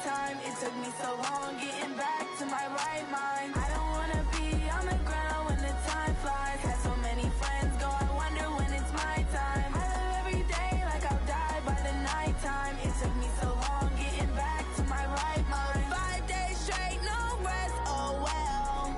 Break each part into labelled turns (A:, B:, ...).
A: nighttime. It took me so long getting back to my right mind. I don't wanna be on the ground when the time flies. Had so many friends go, I wonder when it's my time. I live every day like I'll die by the nighttime. It took me so long getting back to my right mind. 5 days straight, no rest, oh well.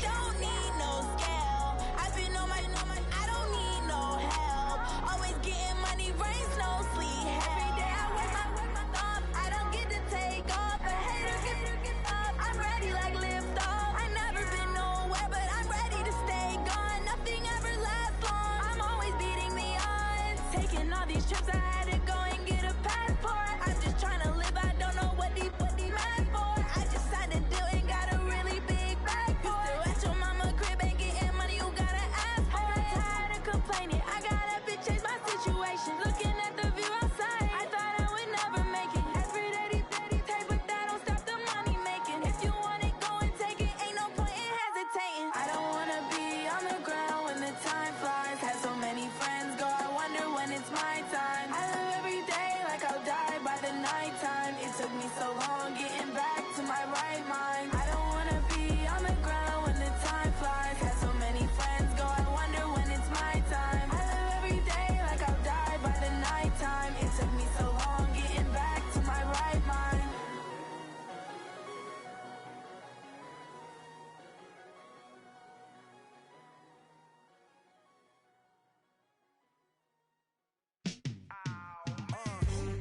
A: Don't need no scale. I've been on my, I don't need no help. Always getting money, rains, no sleep. Every day I work my thumb. I don't get to take off. A hater get up. I'm ready like lift off. I never been nowhere, but I'm ready to stay gone. Nothing ever lasts long. I'm always beating the odds. Taking all these trips, I had to go and get a passport. I'm just trying to live. I don't know what the mad for. I just signed a deal and got a really big bag for it. You still at your mama crib and getting money, you gotta ask for it. I'm tired of complaining. I gotta bitch change my situation. Looking at the view outside, I thought I would never make it. Every day they take, but that don't stop the money making. If you want it, go and take it. Ain't no point in hesitating. I don't wanna be on the ground when the time flies. Had so many friends go, I wonder when it's my time. I live every day like I'll die by the nighttime. It took me so long getting back to my right mind. I don't wanna be on the ground when the time flies. Had so many friends go, I wonder when it's my time. I live every day like I'll die by the nighttime. It took me so long getting back to my right mind.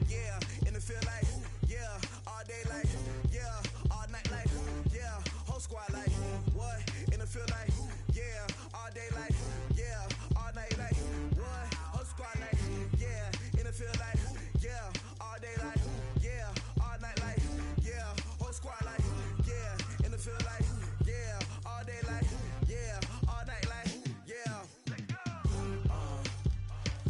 B: Yeah, and it feel like, yeah, all day like, yeah, all night like, yeah, whole squad like, what? And it feel like, yeah, all day like, yeah, all night like, what? Whole squad like, yeah, and it feel like, yeah, all day like, yeah, all night like, yeah, whole squad like, yeah, and it feel like, yeah, all day like, yeah, all night like, yeah.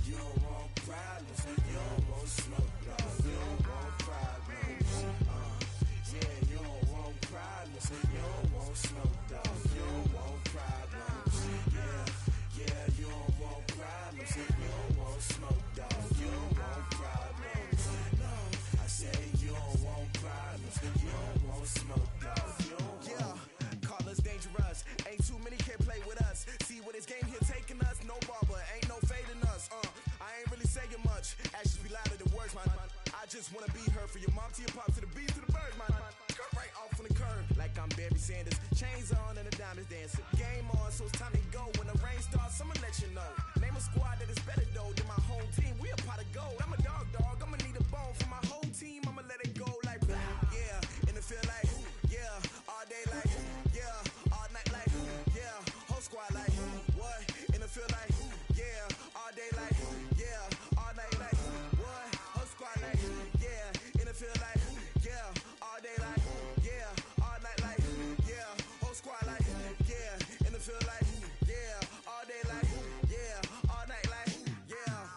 B: You don't want problems, you don't want smoke, dog. You don't want problems. Yeah, you don't want problems, you don't want smoke, dog. You don't want problems. Yeah, you don't want problems, you don't want smoke, dog. You don't want problems. No, I say you don't want problems, you don't want smoke, dog. You don't want. Call us dangerous. Ain't too many can play with us. See what this game here taking us. No barber, ain't no fading us. I ain't really saying much. Actions be louder than words, man. I just wanna be heard. For your mom to your pop to the beat to the birds, man. Cut right off on the curb like I'm Barry Sanders. Chains on and the diamonds dancing. Game on, so it's time to go. When the rain starts, I'ma let you know. Name a squad that is better though than my home team. We a pot of gold. I'm a dog. I'ma need a bone for my whole team. I'ma let it go like blah. Yeah, and it feel like, yeah, all day like, yeah, all night like, yeah, whole squad like, what? And it feel like, yeah, all day like, yeah, all night like, what? Whole squad like, yeah, and it feel like, yeah, all day like, yeah, all night like, yeah, whole squad like, yeah, and it feel like, yeah, all day like, yeah, all night like, yeah.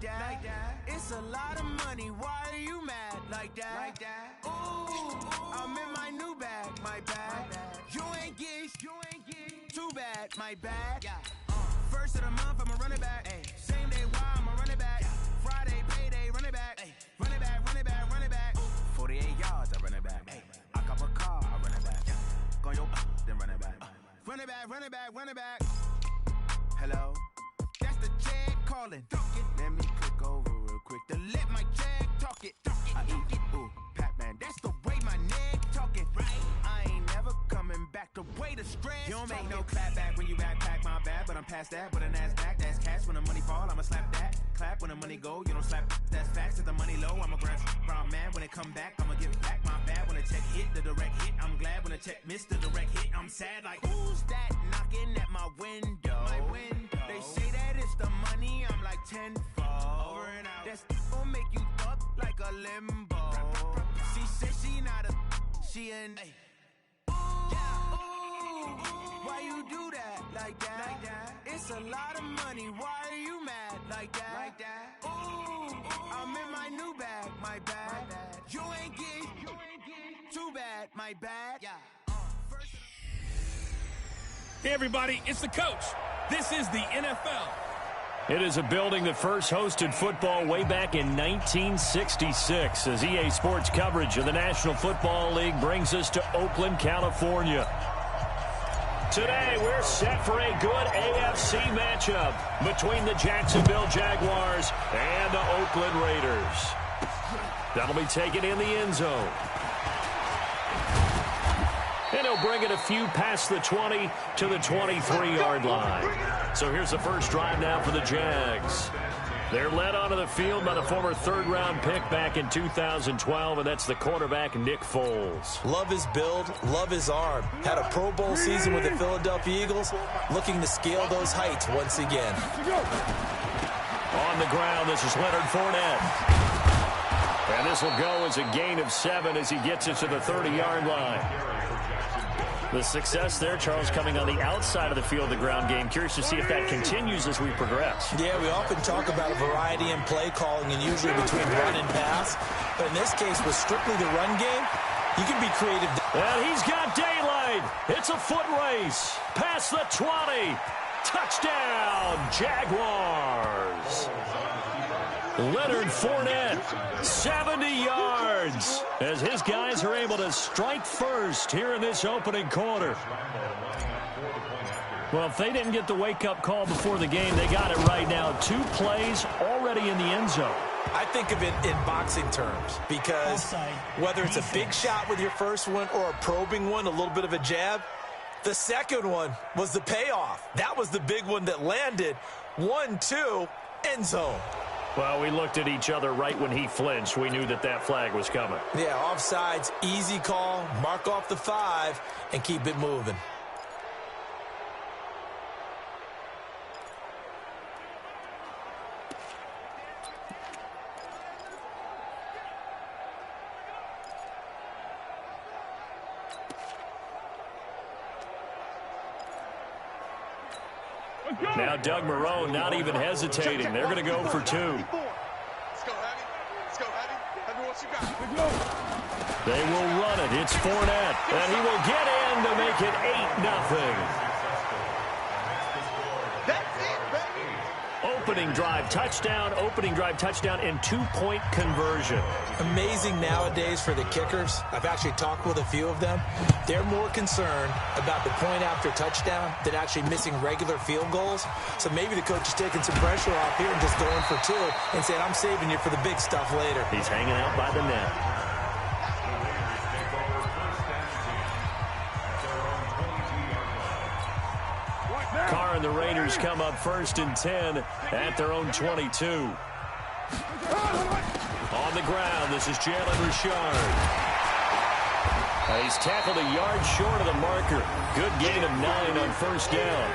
B: that. It's a lot of money, why are you mad like that? Ooh, I'm in my new bag, my bad. You ain't get too bad, my bad. First of the month, I'ma run it back. Same day, why I'ma run it back. Friday, payday, run it back. Run it back, run it back, run it back. 48 yards, I run it back. I cop a car, I run it back. Go yo, then run it back. Run it back, run it back, run it back. Hello, that's the jag calling. Let me click over real quick to let my jag talk it. I eat, ooh, Pac-Man, that's the way my neck talking. I ain't never coming back the way the stress. You don't make no clap back when you backpack, my bad, but I'm past that. With a NASDAQ, that's cash. When the money fall, I'ma slap that. Clap when the money go, you don't slap. That's facts. If the money low, I'ma grab brown man. When it come back, I'ma give back my bad. When the check hit, the direct hit, I'm glad. When the check missed the direct hit, I'm sad. Like, who's that knocking at my window? They say that it's the money, I'm like tenfold. Over and out. That's gon' make you up like a limbo. She said she not a, she an. Why you do that like that? It's a lot of money, why are you mad like that? Ooh, I'm in my new bag, my bad. You ain't get too bad, my bad.
C: Hey everybody, it's the coach. This is the NFL.
D: It is a building that first hosted football way back in 1966 as EA Sports coverage of the National Football League brings us to Oakland, California. Today, we're set for a good AFC matchup between the Jacksonville Jaguars and the Oakland Raiders. That'll be taken in the end zone. And he'll bring it a few past the 20 to the 23-yard line. So here's the first drive now for the Jags. They're led onto the field by the former third-round pick back in 2012, and that's the quarterback, Nick Foles.
E: Love his build, love his arm. Had a Pro Bowl season with the Philadelphia Eagles, looking to scale those heights once again.
D: On the ground, this is Leonard Fournette. And this will go as a gain of 7 as he gets it to the 30-yard line. The success there, Charles, coming on the outside of the field, the ground game. Curious to see if that continues as we progress.
E: Yeah, we often talk about a variety in play calling and usually between run and pass. But in this case, with strictly the run game, you can be creative.
D: And he's got daylight. It's a foot race. Past the 20. Touchdown, Jaguars. Leonard Fournette, 70 yards, as his guys are able to strike first here in this opening quarter. Well, if they didn't get the wake-up call before the game, they got it right now. 2 plays already in the end zone.
E: I think of it in boxing terms because whether it's a big shot with your first one or a probing one, a little bit of a jab, the second one was the payoff. That was the big one that landed. 1-2, end zone.
D: Well, we looked at each other right when he flinched. We knew that that flag was coming.
E: Yeah, offsides, easy call, mark off the 5, and keep it moving.
D: Now Doug Marrone not even hesitating. They're going to go for 2.
F: Let's go, Heavy. Let's go, Heavy. Heavy, what you got?
D: They will run it. It's Fournette. And he will get in to make it 8-0.
F: That's it, baby.
D: Opening drive touchdown, and 2-point conversion.
E: Amazing nowadays for the kickers. I've actually talked with a few of them. They're more concerned about the point after touchdown than actually missing regular field goals. So maybe the coach is taking some pressure off here and just going for 2 and saying, I'm saving you for the big stuff later.
D: He's hanging out by the net. Carr and the Raiders come up 1st and 10 at their own 22. On the ground, this is Jalen Richard. He's tackled a yard short of the marker. Good gain of 9 on 1st down.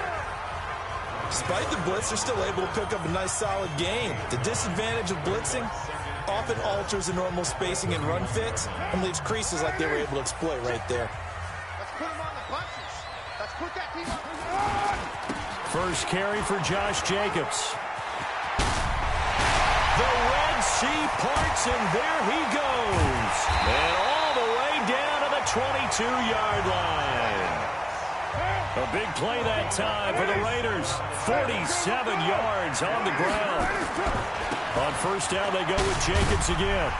E: Despite the blitz, they're still able to pick up a nice, solid gain. The disadvantage of blitzing often alters the normal spacing and run fits and leaves creases like they were able to exploit right there.
F: Let's put him on the bunches. Let's put that team on.
D: First carry for Josh Jacobs. The Red Sea parts, and there he goes. And all the way down to the 22-yard line. A big play that time for the Raiders. 47 yards on the ground. On first down, they go with Jacobs again.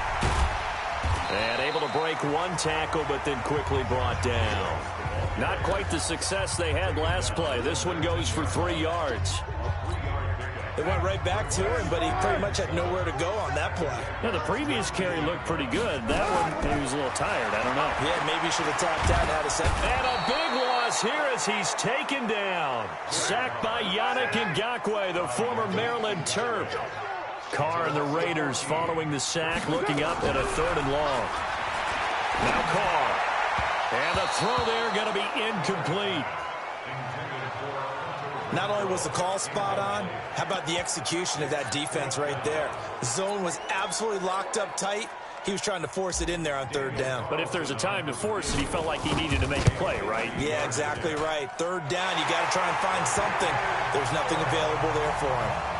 D: And able to break one tackle, but then quickly brought down. Not quite the success they had last play. This one goes for 3 yards.
E: They went right back to him, but he pretty much had nowhere to go on that play.
D: Now, the previous carry looked pretty good. That one, he was a little tired. I don't know.
E: Yeah, maybe he should have tapped out and had a second.
D: And a big loss here as he's taken down. Sacked by Yannick Ngakoue, the former Maryland Terp. Carr and the Raiders following the sack, looking up at a 3rd and long. Now Carr. And the throw there going to be incomplete.
E: Not only was the call spot on, how about the execution of that defense right there? The zone was absolutely locked up tight. He was trying to force it in there on 3rd down.
D: But if there's a time to force it, he felt like he needed to make a play, right?
E: Yeah, exactly right. 3rd down, you got to try and find something. There's nothing available there for him.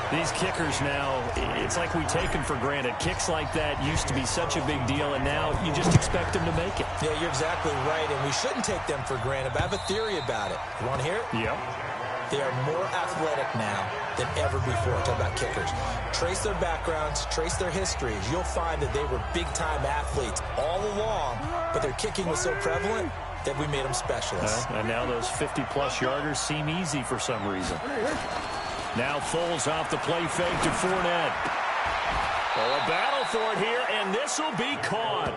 D: These kickers now, it's like we take them for granted. Kicks like that used to be such a big deal, and now you just expect them to make it.
E: Yeah, you're exactly right, and we shouldn't take them for granted. But I have a theory about it. You want to hear it?
D: Yep.
E: They are more athletic now than ever before. Talk about kickers. Trace their backgrounds, trace their histories. You'll find that they were big-time athletes all along, but their kicking was so prevalent that we made them specialists.
D: And now those 50-plus yarders seem easy for some reason. Now Foles off the play fake to Fournette. Oh, a battle for it here, and this will be caught.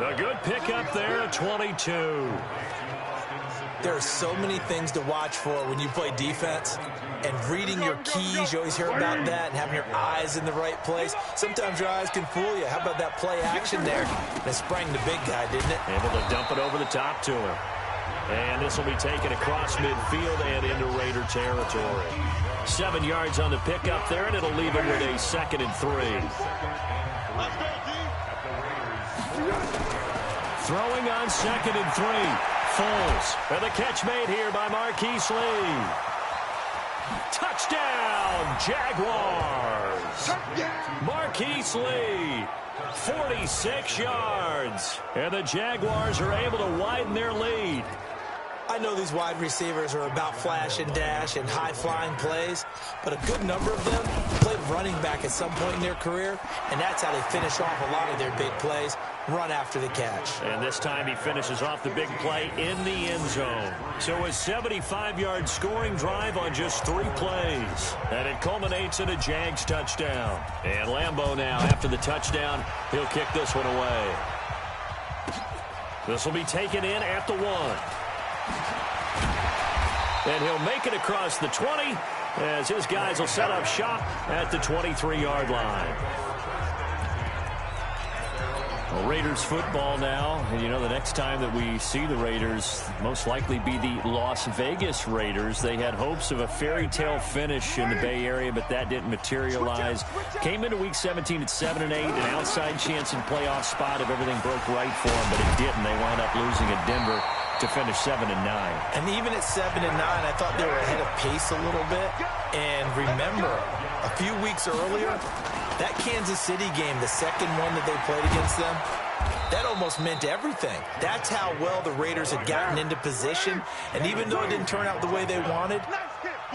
D: A good pickup there at 22.
E: There are so many things to watch for when you play defense. And reading your keys, you always hear about that, and having your eyes in the right place. Sometimes your eyes can fool you. How about that play action there? And it sprang the big guy, didn't it?
D: Able to dump it over the top to him. And this will be taken across midfield and into Raider territory. 7 yards on the pickup there, and it'll leave him with a 2nd and 3. Throwing on 2nd and 3. Foles. And the catch made here by Marquise Lee. Touchdown, Jaguars. Marquise Lee. 46 yards. And the Jaguars are able to widen their lead.
E: I know these wide receivers are about flash and dash and high-flying plays, but a good number of them played running back at some point in their career, and that's how they finish off a lot of their big plays, run after the catch.
D: And this time he finishes off the big play in the end zone. So a 75-yard scoring drive on just 3 plays. And it culminates in a Jags touchdown. And Lambeau now, after the touchdown, he'll kick this one away. This will be taken in at the 1. And he'll make it across the 20 as his guys will set up shop at the 23-yard line. Well, Raiders football now, and you know the next time that we see the Raiders most likely be the Las Vegas Raiders. They had hopes of a fairy tale finish in the Bay Area, but that didn't materialize. Came into Week 17 at 7-8, an outside chance in playoff spot if everything broke right for them, but it didn't. They wound up losing at Denver to finish 7-9.
E: And even at 7-9, I thought they were ahead of pace a little bit. And remember, a few weeks earlier, that Kansas City game, the second one that they played against them, that almost meant everything. That's how well the Raiders had gotten into position. And even though it didn't turn out the way they wanted,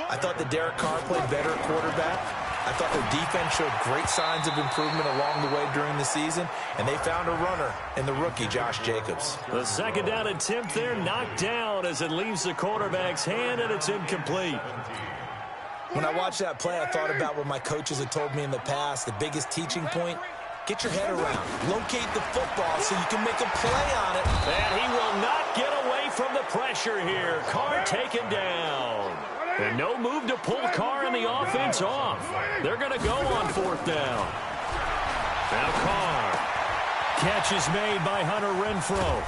E: I thought that Derek Carr played better at quarterback. I thought their defense showed great signs of improvement along the way during the season, and they found a runner in the rookie, Josh Jacobs.
D: The 2nd down attempt there knocked down as it leaves the quarterback's hand, and it's incomplete.
E: When I watched that play, I thought about what my coaches had told me in the past. The biggest teaching point, get your head around. Locate the football so you can make a play on it.
D: And he will not get away from the pressure here. Carr taken down. And no move to pull Carr and the offense off. They're going to go on 4th down. Now Carr. Catch is made by Hunter Renfrow.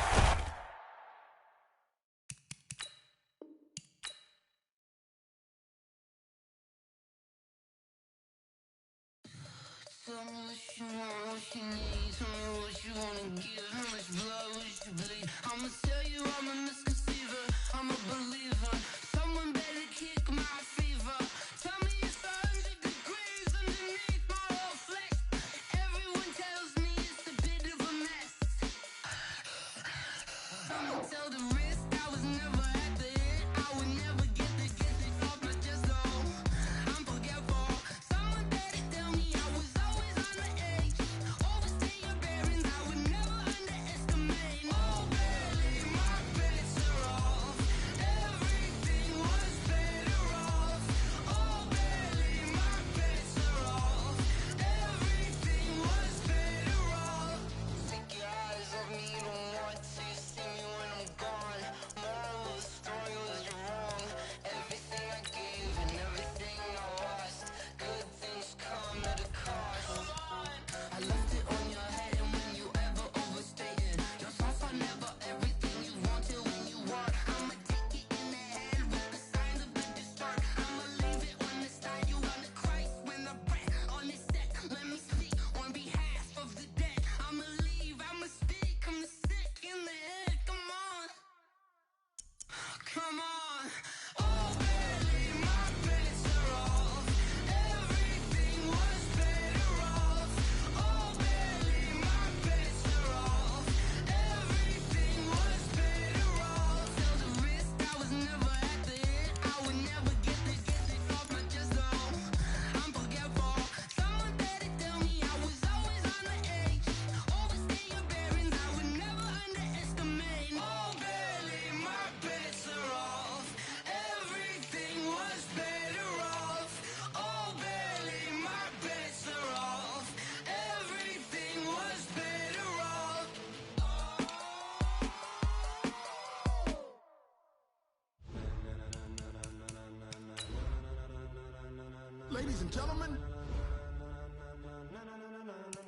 G: Ladies and gentlemen.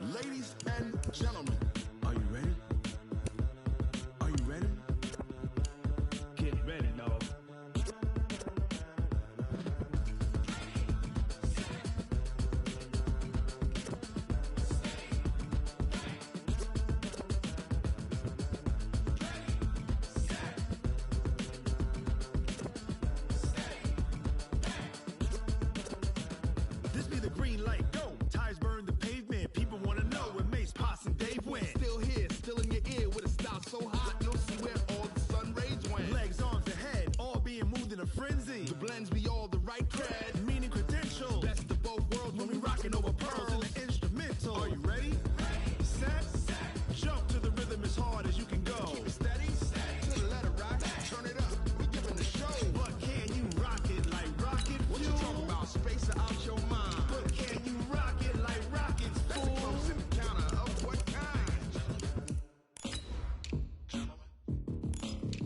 G: Ladies and gentlemen. Are you ready? Are you ready? Get ready, dog. This be the green light, go. Tires burn the pavement. People want to know where Mace, Potts, and Dave went. Still here, still in your ear with a style so hot, you'll see where all the sun rays went. Legs, arms, and head, all being moved in a frenzy. The blends be all the right cred, meaning credentials. Best of both worlds when we rocking over pearls in the instrumental. Are you ready? Set, jump to the rhythm as hard as you can go. Keep it steady, to the letter right, turn it up, we giving the show. But can you rock it like rocket fuel? What you talking about, space out your mind? But can you rock it like rockets, fool? That's a close encounter of what kind?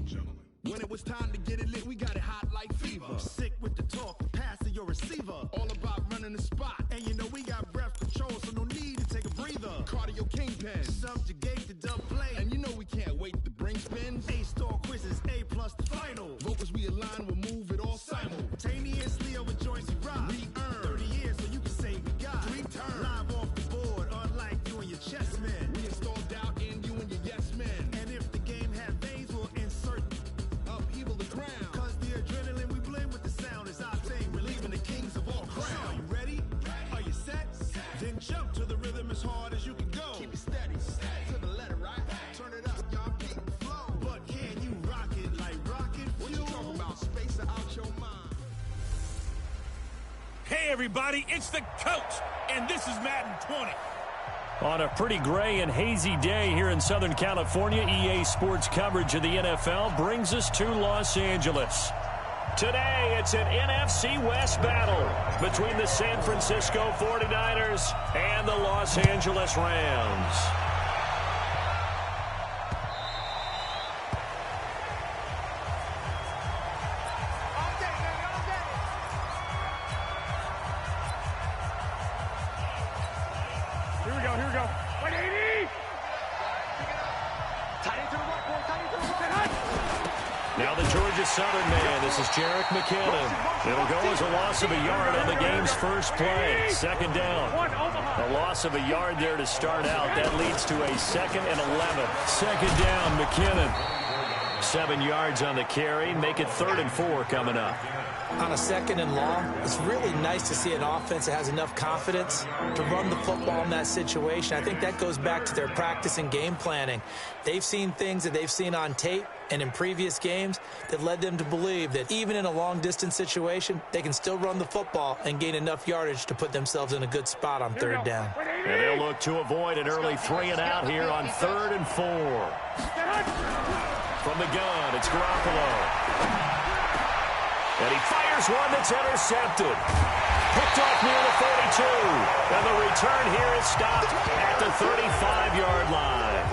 G: Gentlemen. When it was time to get it lit, we got it hot like fever. Sick with the talk, pass to your receiver. All about running the spot, and you know we got breath control, so no need to take a breather. Cardio kingpin, subjugate the dub play, and you know we can't wait to bring spins. A-star quizzes, A+ the final. Vocals we align, we'll move it all simultaneously over joints we rock. We earn 30 years, so you can say we got 3 turns. Live off the board, unlike you and your chess men. We install doubt in you and your yes men. And if the game had veins, we'll insert upheaval the ground. Cause the adrenaline we blend with the sound is our thing. We're leaving the kings of all crowns. So are you ready? Are you set? Then jump to the rhythm as hard as you can go. Keep it steady, to the letter right. Turn it up, y'all keep the flow. But can you rock it like rocket fuel? What you talking about, space out your mind?
C: Hey, everybody, it's the coach, and this is Madden 20.
D: On a pretty gray and hazy day here in Southern California, EA Sports coverage of the NFL brings us to Los Angeles. Today, it's an NFC West battle between the San Francisco 49ers and the Los Angeles Rams.
C: Here we go, here we go. 180! Tight into the right, boy, tight into the right.
D: Now the Georgia Southern man, this is Jerick McKinnon. It'll go as a loss of a yard on the game's first play. Second down. A loss of a yard there to start out. That leads to a 2nd and 11. Second down, McKinnon. 7 yards on the carry. Make it 3rd and 4 coming up.
E: On a 2nd and long, it's really nice to see an offense that has enough confidence to run the football in that situation. I think that goes back to their practice and game planning. They've seen things that they've seen on tape and in previous games that led them to believe that even in a long-distance situation, they can still run the football and gain enough yardage to put themselves in a good spot on 3rd down.
D: And they'll look to avoid an early 3-and-out here on 3rd and 4. From the gun, it's Garoppolo. And he fires one that's intercepted. Picked off near the 42. And the return here is stopped at the 35-yard line.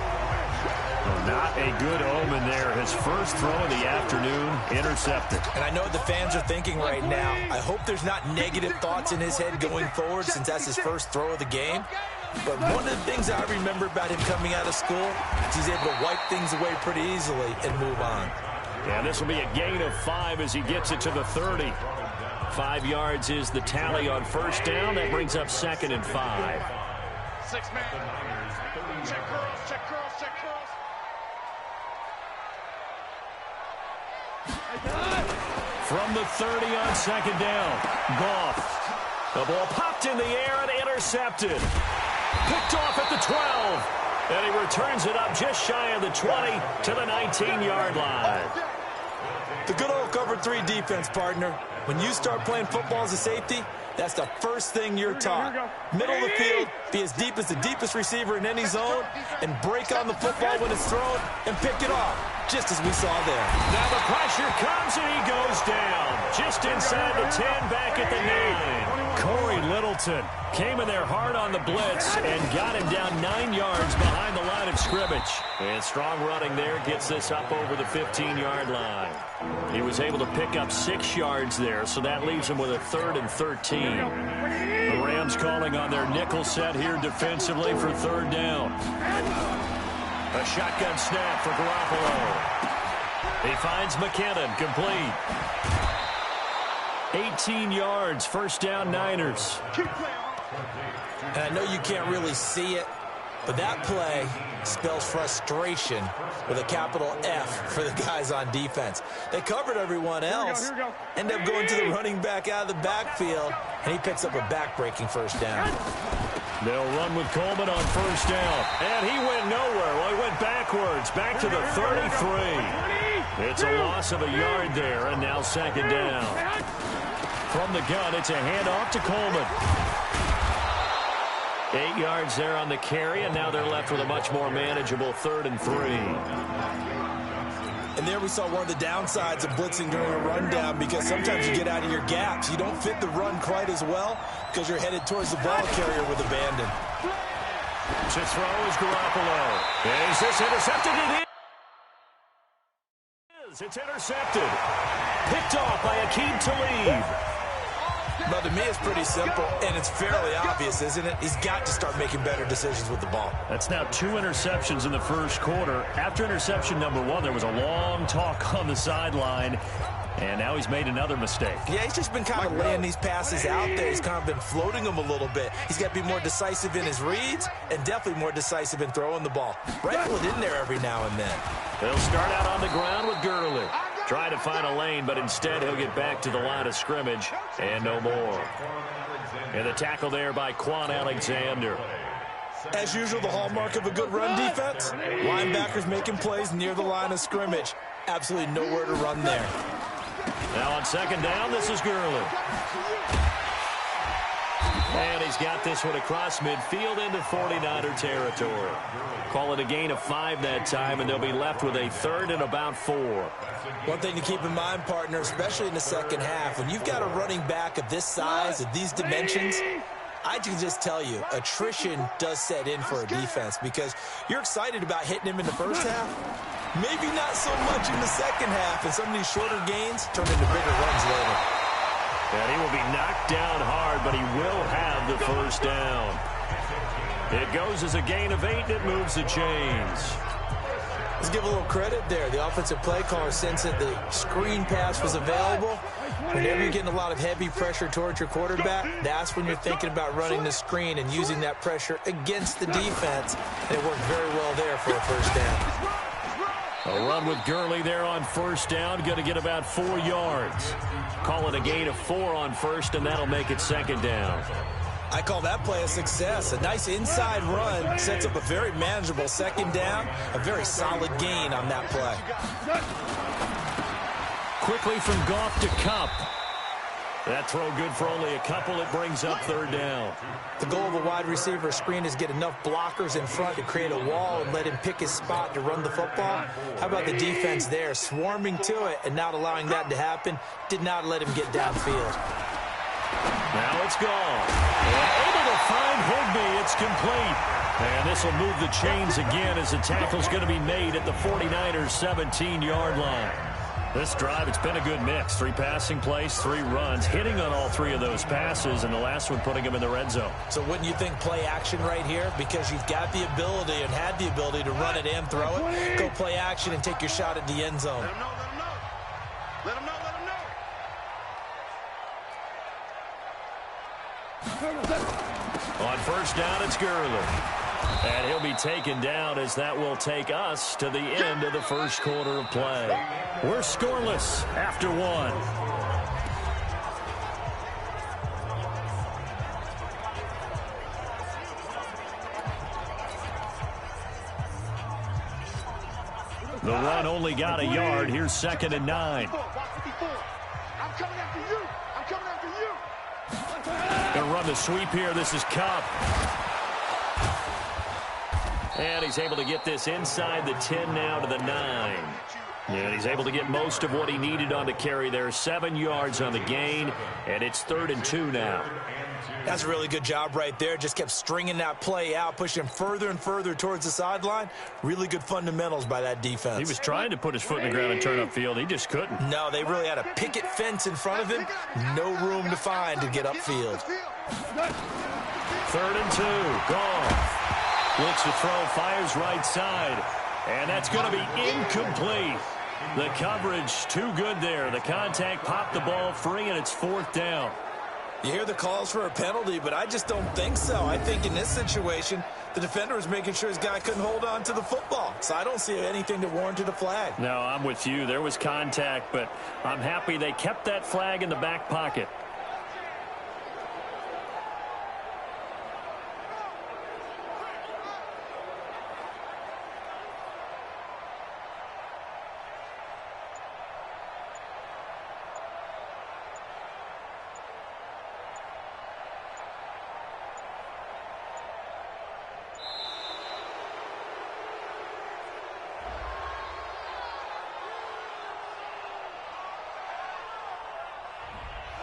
D: Well, not a good omen there. His first throw of the afternoon, intercepted.
E: And I know what the fans are thinking right now. I hope there's not negative thoughts in his head going forward since that's his first throw of the game. But one of the things I remember about him coming out of school is he's able to wipe things away pretty easily and move on.
D: And this will be a gain of 5 as he gets it to the 30. 5 yards is the tally on first down. That brings up 2nd and 5.
F: 6 man. Check curls, check curls, check curls.
D: From the 30 on 2nd down, Goff. The ball popped in the air and intercepted. Picked off at the 12. And he returns it up just shy of the 20 to the 19-yard line.
E: The good old cover 3 defense, partner. When you start playing football as a safety, that's the first thing you're taught. Middle of the field, be as deep as the deepest receiver in any zone, and break on the football when it's thrown and pick it off, just as we saw there.
D: Now the pressure comes and he goes down. Just inside the 10, back at the 9. Corey Littleton came in there hard on the blitz and got him down 9 yards behind the line of scrimmage. And strong running there gets this up over the 15-yard line. He was able to pick up 6 yards there, so that leaves him with a 3rd and 13. The Rams calling on their nickel set here defensively for 3rd down. A shotgun snap for Garoppolo. He finds McKinnon, complete. 18 yards, 1st down, Niners.
E: And I know you can't really see it, but that play spells frustration with a capital F for the guys on defense. They covered everyone else, end up going to the running back out of the backfield, and he picks up a back-breaking 1st down.
D: They'll run with Coleman on 1st down. And he went nowhere. Well, he went backwards, back to the 33. It's a loss of a yard there, and now 2nd down. From the gun, it's a handoff to Coleman. 8 yards there on the carry, and now they're left with a much more manageable 3rd and 3.
E: And there we saw one of the downsides of blitzing during a rundown, because sometimes you get out of your gaps. You don't fit the run quite as well because you're headed towards the ball carrier with abandon.
D: To throw is Garoppolo. Is this intercepted? It is. It's intercepted. Picked off by Akeem Talib.
E: But to me, it's pretty simple, and it's fairly obvious, isn't it? He's got to start making better decisions with the ball.
D: That's now 2 interceptions in the 1st quarter. After interception number 1, there was a long talk on the sideline, and now he's made another mistake.
E: Yeah, he's just been kind of laying these passes out there. He's kind of been floating them a little bit. He's got to be more decisive in his reads and definitely more decisive in throwing the ball. Rifle it in there every now and then.
D: They'll start out on the ground with Gurley. Try to find a lane, but instead he'll get back to the line of scrimmage and no more. And the tackle there by Quan Alexander.
E: As usual, the hallmark of a good run defense, linebackers making plays near the line of scrimmage. Absolutely nowhere to run there.
D: Now on 2nd down, this is Gurley. And he's got this one across midfield into 49er territory. Call it a gain of 5 that time, and they'll be left with a 3rd and about 4.
E: One thing to keep in mind, partner, especially in the 2nd half, when you've got a running back of this size, of these dimensions, I can just tell you, attrition does set in for a defense, because you're excited about hitting him in the 1st half, maybe not so much in the 2nd half, and some of these shorter gains turn into bigger runs later.
D: And he will be knocked down hard, but he will have the 1st down. It goes as a gain of 8, and it moves the chains.
E: Let's give a little credit there. The offensive play caller sensed that the screen pass was available. Whenever you're getting a lot of heavy pressure towards your quarterback, that's when you're thinking about running the screen and using that pressure against the defense. And it worked very well there for a 1st down.
D: A run with Gurley there on 1st down. Going to get about 4 yards. Call it a gain of 4 on 1st, and that'll make it 2nd down.
E: I call that play a success. A nice inside run sets up a very manageable 2nd down. A very solid gain on that play.
D: Quickly from Goff to Kupp. That throw good for only a couple. It brings up 3rd down.
E: The goal of a wide receiver screen is get enough blockers in front to create a wall and let him pick his spot to run the football. How about the defense there, swarming to it and not allowing that to happen? Did not let him get downfield.
D: Now it's gone. And able to find Higbee. It's complete. And this will move the chains again as the tackle's going to be made at the 49ers 17-yard line. This drive, it's been a good mix. 3 passing plays, 3 runs, hitting on all 3 of those passes, and the last one putting them in the red zone.
E: So wouldn't you think play action right here? Because you've got the ability and had the ability to run it and throw it. Go play action and take your shot at the end zone.
F: Let him know, let him know. Let him know, let him know.
D: On 1st down, it's Gurley. And he'll be taken down as that will take us to the end of the 1st quarter of play. We're scoreless after 1. The run only got a yard. Here's 2nd and 9.
F: I'm coming after you. I'm coming after you.
D: Gonna run the sweep here. This is Kupp. And he's able to get this inside the 10 now to the 9. And he's able to get most of what he needed on the carry there. 7 yards on the gain, and it's 3rd and 2 now.
E: That's a really good job right there. Just kept stringing that play out, pushing him further and further towards the sideline. Really good fundamentals by that defense.
D: He was trying to put his foot in the ground and turn upfield. He just couldn't.
E: No, they really had a picket fence in front of him. No room to find to get upfield.
D: 3rd and 2. Goff looks to throw, fires right side. And that's going to be incomplete. The coverage too good there. The contact popped the ball free, and it's 4th down.
E: You hear the calls for a penalty, but I just don't think so. I think in this situation, the defender was making sure his guy couldn't hold on to the football. So I don't see anything that warranted a flag.
D: No, I'm with you. There was contact, but I'm happy they kept that flag in the back pocket.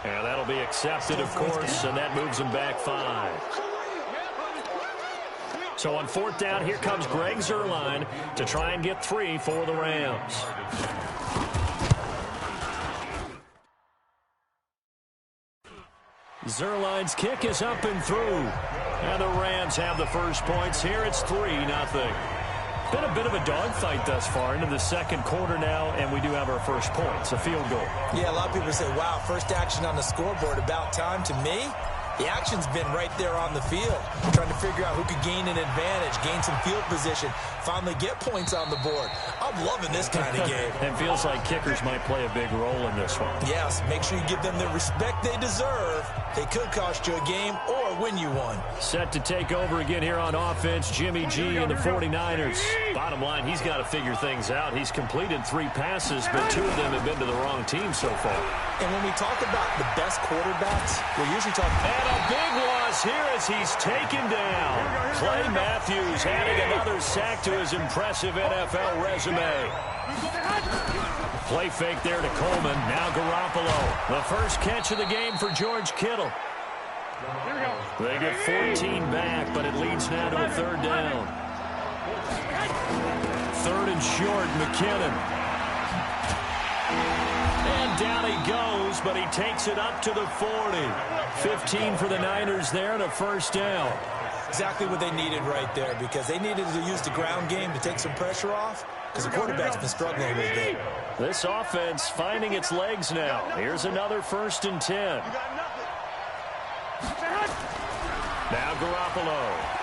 D: And that'll be accepted, of course, and that moves him back 5. So on 4th down, here comes Greg Zuerlein to try and get 3 for the Rams. Zuerlein's kick is up and through. And the Rams have the first points here. It's 3-0. Been a bit of a dogfight thus far into the second quarter now, and we do have our first points, a field goal.
E: Yeah, a lot of people say, wow, first action on the scoreboard, about time. To me, the action's been right there on the field. Trying to figure out who could gain an advantage, gain some field position, finally get points on the board. I'm loving this kind of game.
D: It feels like kickers might play a big role in this one.
E: Yes, make sure you give them the respect they deserve. They could cost you a game or win you one.
D: Set to take over again here on offense, Jimmy G and the 49ers. Bottom line, he's got to figure things out. He's completed 3 passes, but 2 of them have been to the wrong team so far.
E: And when we talk about the best quarterbacks, we're usually talking...
D: And a big loss here as he's taken down. Clay Matthews adding another sack to his impressive NFL resume. Play fake there to Coleman. Now Garoppolo. The first catch of the game for George Kittle. They get 14 back, but it leads now to a 3rd down. 3rd and short, McKinnon. And down he goes, but he takes it up to the 40. 15 for the Niners there and a first down.
E: Exactly what they needed right there, because they needed to use the ground game to take some pressure off, because the quarterback's been struggling a little bit.
D: This offense finding its legs now. Here's another 1st and 10. Now Garoppolo.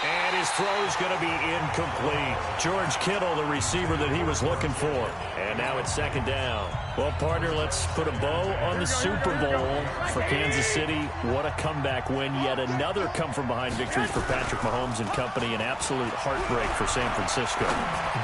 D: And his throw's going to be incomplete. George Kittle, the receiver that he was looking for. And now it's 2nd down. Well, partner, let's put a bow on the Super Bowl for Kansas City. What a comeback win. Yet another come-from-behind victory for Patrick Mahomes and company. An absolute heartbreak for San Francisco.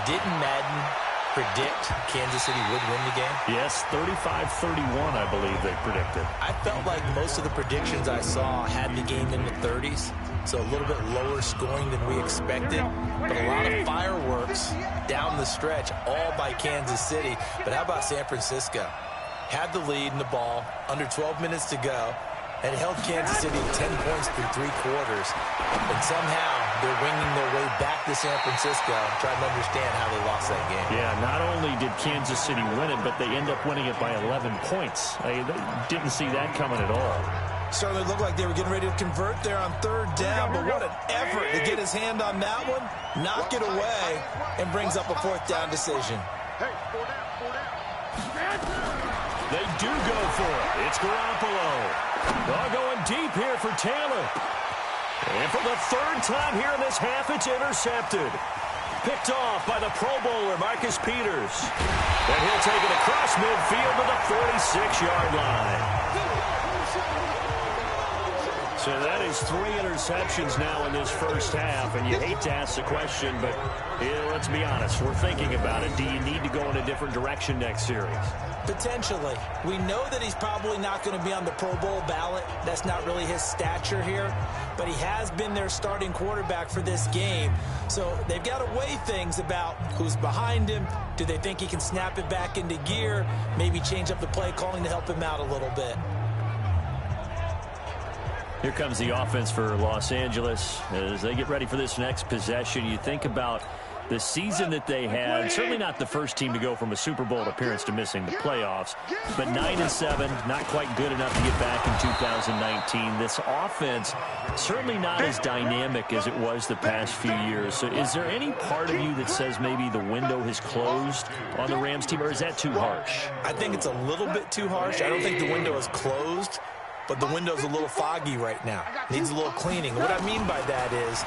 E: Didn't Madden predict Kansas City would win the game?
D: Yes, 35-31, I believe they predicted.
E: I felt like most of the predictions I saw had the game in the 30s, so a little bit lower scoring than we expected, but a lot of fireworks down the stretch, all by Kansas City. But how about San Francisco? Had the lead in the ball, under 12 minutes to go, and held Kansas City 10 points through 3 quarters. And somehow they're winging their way back to San Francisco, trying to understand how they lost that game.
D: Yeah, not only did Kansas City win it, but they end up winning it by 11 points. They didn't see that coming at all.
E: Certainly looked like they were getting ready to convert there on 3rd down, but what an effort to get his hand on that one, knock it away, and brings up a 4th down decision.
F: Hey, 4 down.
D: They do go for it. It's Garoppolo. They're going deep here for Taylor. And for the 3rd time here in this half, it's intercepted. Picked off by the Pro Bowler, Marcus Peters. And he'll take it across midfield to the 46-yard line. So that is 3 interceptions now in this first half, and you hate to ask the question, but let's be honest, we're thinking about it. Do you need to go in a different direction next series?
E: Potentially. We know that he's probably not going to be on the Pro Bowl ballot. That's not really his stature here, but he has been their starting quarterback for this game. So they've got to weigh things about who's behind him. Do they think he can snap it back into gear? Maybe change up the play calling to help him out a little bit.
D: Here comes the offense for Los Angeles as they get ready for this next possession. You think about the season that they had, certainly not the first team to go from a Super Bowl appearance to missing the playoffs, but 9-7, not quite good enough to get back in 2019. This offense certainly not as dynamic as it was the past few years. So is there any part of you that says maybe the window has closed on the Rams team, or is that too harsh?
E: I think it's a little bit too harsh. I don't think the window is closed, but the window's a little foggy right now. Needs a little cleaning. What I mean by that is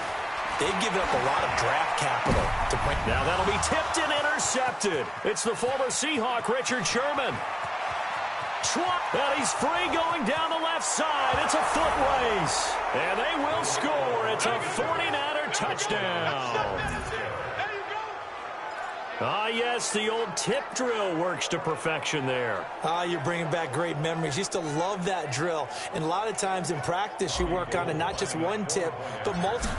E: they've given up a lot of draft capital to bring.
D: Now that'll be tipped and intercepted. It's the former Seahawk, Richard Sherman. And he's free going down the left side. It's a foot race. And they will score. It's a 49er touchdown. Ah, yes, the old tip drill works to perfection there.
E: Ah, you're bringing back great memories. Used to love that drill. And a lot of times in practice, you work on it, not just one tip, but multiple.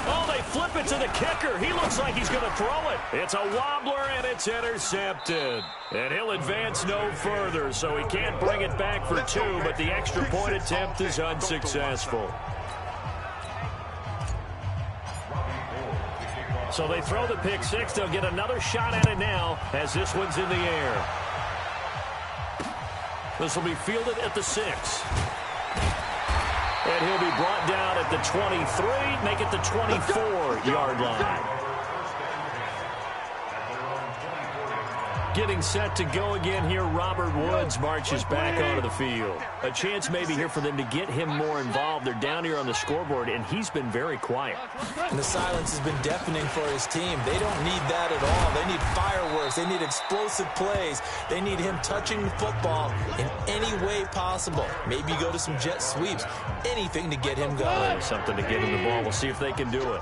D: Oh, they flip it to the kicker. He looks like he's going to throw it. It's a wobbler, and it's intercepted. And he'll advance no further, so he can't bring it back for two, but the extra point attempt is unsuccessful. So they throw the pick six. They'll get another shot at it now as this one's in the air. This will be fielded at the 6. And he'll be brought down at the 23, make it the 24-yard line. Getting set to go again here, Robert Woods marches back onto the field. A chance maybe here for them to get him more involved. They're down here on the scoreboard, and he's been very quiet.
E: And the silence has been deafening for his team. They don't need that at all. They need fireworks. They need explosive plays. They need him touching the football in any way possible. Maybe go to some jet sweeps. Anything to get him going.
D: Something to get him the ball. We'll see if they can do it.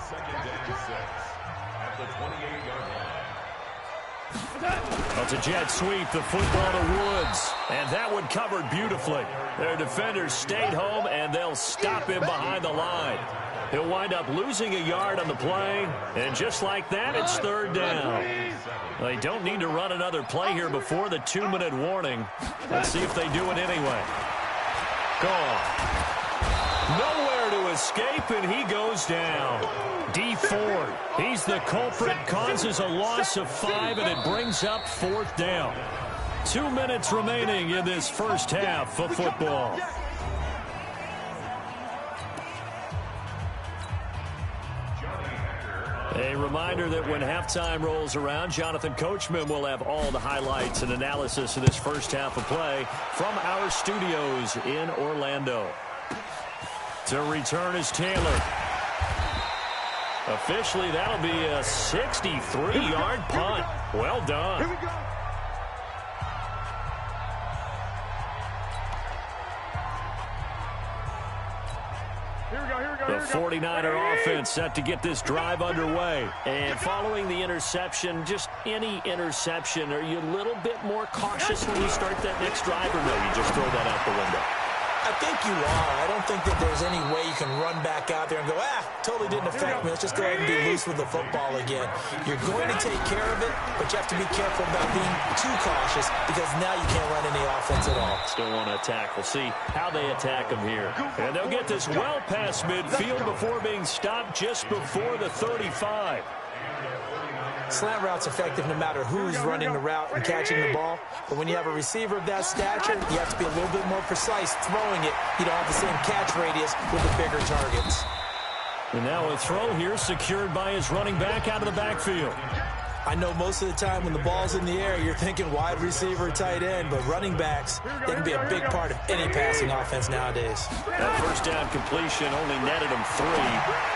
D: It's a jet sweep, the football to Woods. And that one covered beautifully. Their defenders stayed home, and they'll stop him behind the line. He'll wind up losing a yard on the play. And just like that, it's third down. They don't need to run another play here before the 2-minute warning. Let's see if they do it anyway. Gone. Nowhere to escape, and he goes down. D Ford, he's the culprit, causes a loss of 5, and it brings up 4th down. 2 minutes remaining in this first half of football. A reminder that when halftime rolls around, Jonathan Coachman will have all the highlights and analysis of this first half of play from our studios in Orlando. To return is Taylor. Officially, that'll be a 63-yard punt. Well done.
F: Here we go.
D: The 49er offense set to get this drive underway. And following the interception, just any interception, are you a little bit more cautious when you start that next drive, or no, you just throw that out the window?
E: I think you are. I don't think that there's any way you can run back out there and go, totally didn't affect me. Let's just go ahead and be loose with the football again. You're going to take care of it, but you have to be careful about being too cautious because now you can't run any offense at all.
D: Still want to attack. We'll see how they attack them here. And they'll get this well past midfield before being stopped just before the 35.
E: Slant route's effective no matter who's running the route and catching the ball. But when you have a receiver of that stature, you have to be a little bit more precise throwing it. You don't have the same catch radius with the bigger targets.
D: And now a throw here secured by his running back out of the backfield.
E: I know most of the time when the ball's in the air, you're thinking wide receiver, tight end, but running backs, they can be a big part of any passing offense nowadays.
D: That first down completion only netted him 3.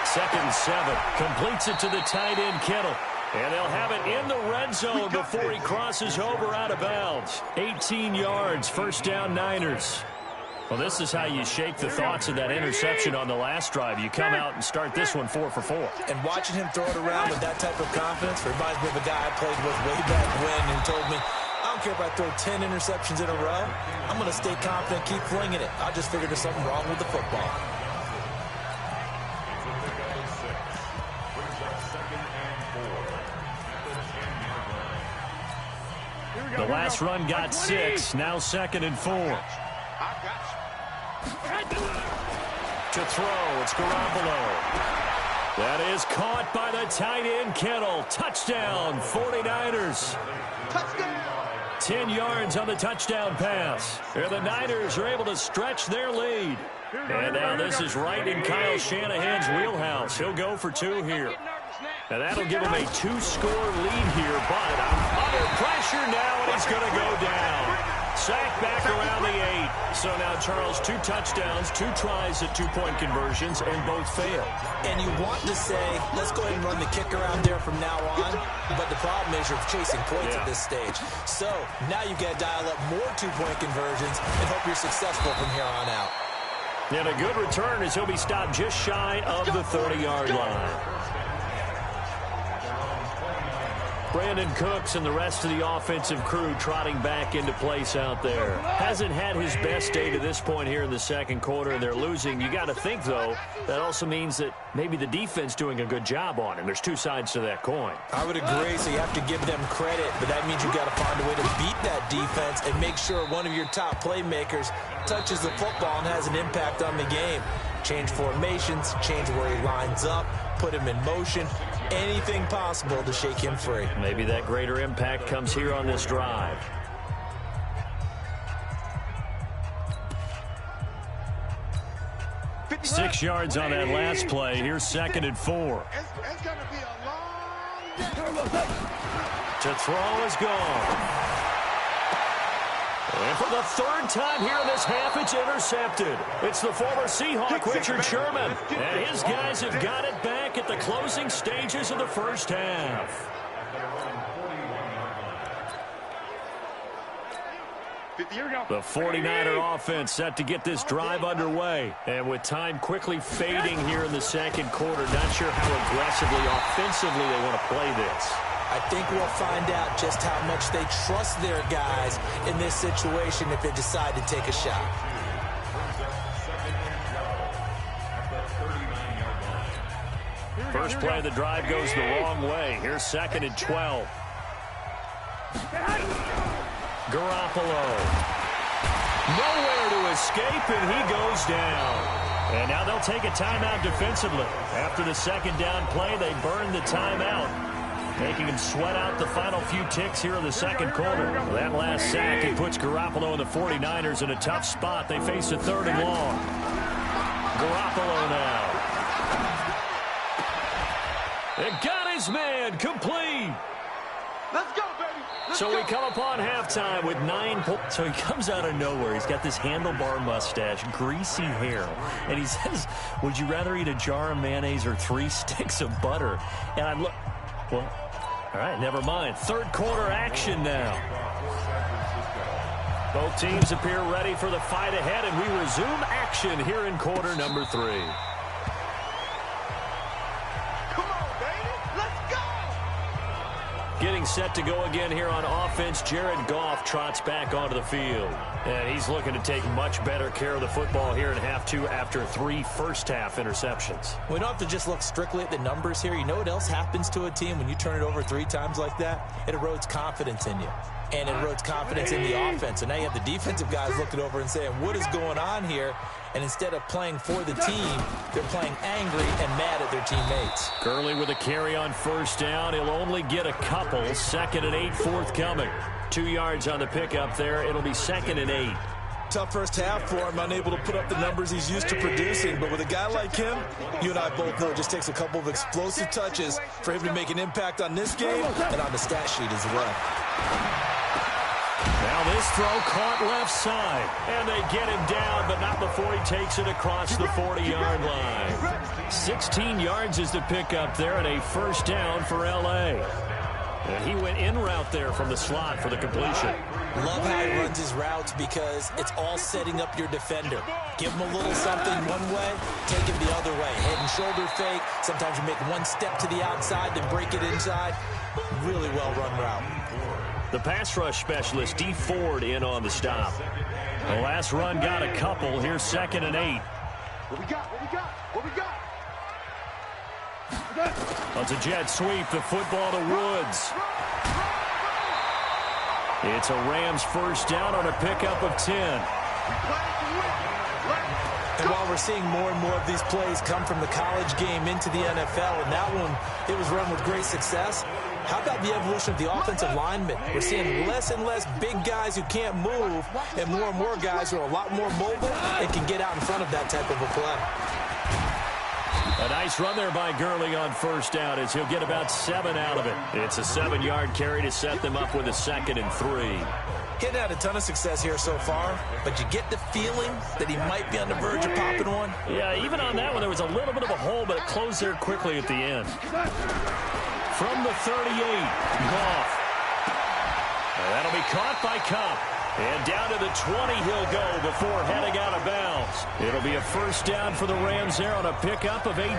D: 2nd and 7. Completes it to the tight end, Kittle. And they'll have it in the red zone before he crosses over out of bounds. 18 yards, first down Niners. Well, this is how you shake the thoughts of that interception on the last drive. You come out and start this one 4 for 4.
E: And watching him throw it around with that type of confidence reminds me of a guy I played with way back when who told me, I don't care if I throw 10 interceptions in a row. I'm going to stay confident, keep flinging it. I just figured there's something wrong with the football.
D: The last run got 6, now 2nd and 4. To throw, it's Garoppolo. That is caught by the tight end, Kittle. Touchdown, 49ers.
F: Touchdown.
D: 10 yards on the touchdown pass. And the Niners are able to stretch their lead. And now this is right in Kyle Shanahan's wheelhouse. He'll go for 2 here. And that'll give him a 2-score lead here, but under pressure now, and he's going to go down. Sacked back around the 8. So now, Charles, 2 touchdowns, 2 tries at 2-point conversions, and both failed.
E: And you want to say, let's go ahead and run the kicker out there from now on. But the problem is you're chasing points at this stage. So now you've got to dial up more 2-point conversions and hope you're successful from here on out.
D: And a good return as he'll be stopped just shy of the 30-yard line. Brandon Cooks and the rest of the offensive crew trotting back into place out there. Hasn't had his best day to this point here in the second quarter, and they're losing. You got to think, though, that also means that maybe the defense doing a good job on him. There's 2 sides to that coin.
E: I would agree, so you have to give them credit, but that means you've got to find a way to beat that defense and make sure one of your top playmakers touches the football and has an impact on the game. Change formations, change where he lines up, put him in motion. Anything possible to shake him free.
D: Maybe that greater impact comes here on this drive. Six yards on that last play. Here's 2nd and 4.
F: It's going to be a long day.
D: To throw is gone. And for the 3rd time here in this half, it's intercepted. It's the former Seahawk, Richard Sherman. And his guys have got it back at the closing stages of the first half. The 49er offense set to get this drive underway. And with time quickly fading here in the second quarter, not sure how aggressively, offensively they want to play this.
E: I think we'll find out just how much they trust their guys in this situation if they decide to take a shot.
D: First play of the drive goes the wrong way. Here's 2nd and 12. Garoppolo. Nowhere to escape, and he goes down. And now they'll take a timeout defensively. After the 2nd down play, they burn the timeout, making him sweat out the final few ticks here in the second quarter. That last sack, it puts Garoppolo and the 49ers in a tough spot. They face a 3rd and long. Garoppolo now. It got his man complete.
F: Let's go, baby.
D: So we come upon halftime with 9 points. So he comes out of nowhere. He's got this handlebar mustache, greasy hair. And he says, would you rather eat a jar of mayonnaise or 3 sticks of butter? And I look, well, all right, never mind. 3rd quarter action now. Both teams appear ready for the fight ahead, and we resume action here in quarter number 3. Getting set to go again here on offense, Jared Goff trots back onto the field. And he's looking to take much better care of the football here in half 2 after 3 first-half interceptions.
E: We don't have to just look strictly at the numbers here. You know what else happens to a team when you turn it over 3 times like that? It erodes confidence in you. And it erodes confidence in the offense. And now you have the defensive guys looking over and saying, what is going on here? And instead of playing for the team, they're playing angry and mad at their teammates.
D: Gurley with a carry on 1st down. He'll only get a couple. 2nd and 8 forthcoming. 2 yards on the pickup there. It'll be 2nd and 8.
E: Tough first half for him, unable to put up the numbers he's used to producing. But with a guy like him, you and I both know it just takes a couple of explosive touches for him to make an impact on this game and on the stat sheet as well.
D: Now this throw caught left side. And they get him down, but not before he takes it across the 40-yard line. 16 yards is the pickup there, and a 1st down for L.A. And he went in route there from the slot for the completion.
E: Love how he runs his routes because it's all setting up your defender. Give him a little something one way, take him the other way. Head and shoulder fake. Sometimes you make one step to the outside, then break it inside. Really well-run route.
D: The pass rush specialist, D. Ford, in on the stop. The last run got a couple. Here's 2nd and 8.
F: What we got? What we got? What we got?
D: It's a jet sweep. The football to Woods. It's a Rams 1st down on a pickup of 10.
E: And while we're seeing more and more of these plays come from the college game into the NFL, and that one, it was run with great success, how about the evolution of the offensive linemen? We're seeing less and less big guys who can't move and more guys who are a lot more mobile and can get out in front of that type of a play.
D: A nice run there by Gurley on first down as he'll get about 7 out of it. It's a 7-yard carry to set them up with a 2nd and 3.
E: He's had a ton of success here so far, but you get the feeling that he might be on the verge of popping one.
D: Yeah, even on that one, there was a little bit of a hole, but it closed there quickly at the end. From the 38, Goff. That'll be caught by Cup. And down to the 20 he'll go before heading out of bounds. It'll be a first down for the Rams there on a pickup of 18.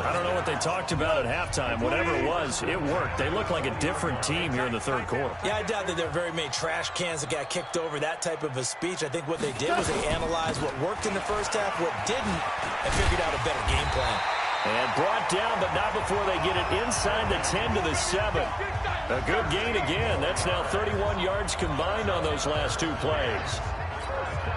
D: I don't know what they talked about at halftime. Whatever it was, it worked. They look like a different team here in the third quarter.
E: Yeah, I doubt that there are very many trash cans that got kicked over, that type of a speech. I think what they did was they analyzed what worked in the first half, what didn't, and figured out a better game plan.
D: And brought down, but not before they get it inside the 10 to the 7. A good gain again. That's now 31 yards combined on those last 2 plays.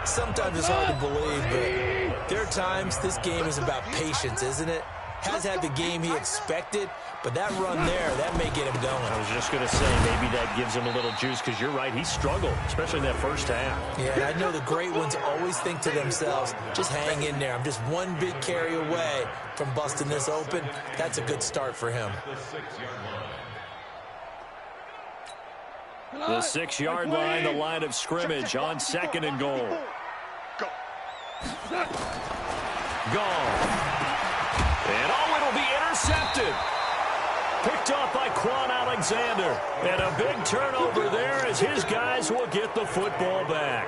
E: Sometimes it's hard to believe, but there are times this game is about patience, isn't it? Has had the game he expected, but that run there, that may get him going.
D: I was just going to say, maybe that gives him a little juice, because you're right, he struggled, especially in that first half.
E: Yeah, I know the great ones always think to themselves, just hang in there. I'm just one big carry away from busting this open. That's a good start for him.
D: The 6-yard line, the line of scrimmage on 2nd and goal. Gone. And it'll be intercepted. Picked off by Quan Alexander. And a big turnover there as his guys will get the football back.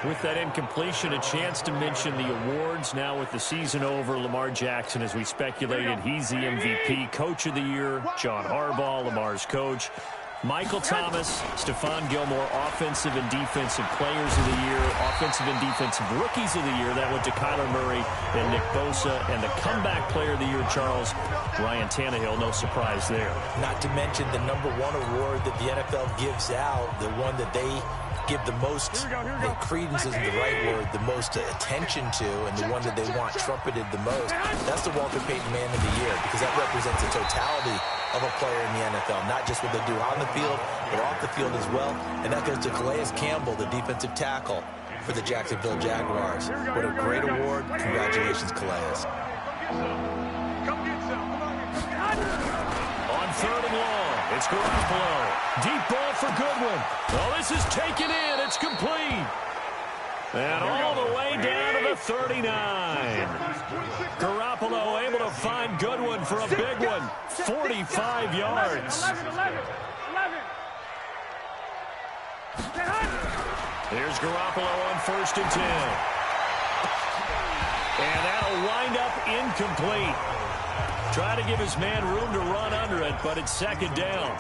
D: With that incompletion, a chance to mention the awards. Now with the season over, Lamar Jackson, as we speculated, he's the MVP. Coach of the Year, John Harbaugh, Lamar's coach. Michael Thomas, Stephon Gilmore, Offensive and Defensive Players of the Year, Offensive and Defensive Rookies of the Year. That went to Kyler Murray and Nick Bosa. And the Comeback Player of the Year, Charles, Ryan Tannehill. No surprise there.
E: Not to mention the #1 award that the NFL gives out, the one that they give the most, credence isn't the right word, the most attention to, and the one that they want trumpeted the most. That's the Walter Payton Man of the Year, because that represents the totality of a player in the NFL, not just what they do on the field, but off the field as well. And that goes to Calais Campbell, the defensive tackle for the Jacksonville Jaguars. What a great award. Congratulations, Calais.
D: On 3rd and long, it's Garoppolo. Deep ball for Goodwin. Oh, this is taken in. It's complete. And all the way down to the 39. Garoppolo able to find Goodwin for a big one. 45 yards. Here's Garoppolo on 1st and 10. And that'll wind up incomplete. Try to give his man room to run under it, but it's 2nd down.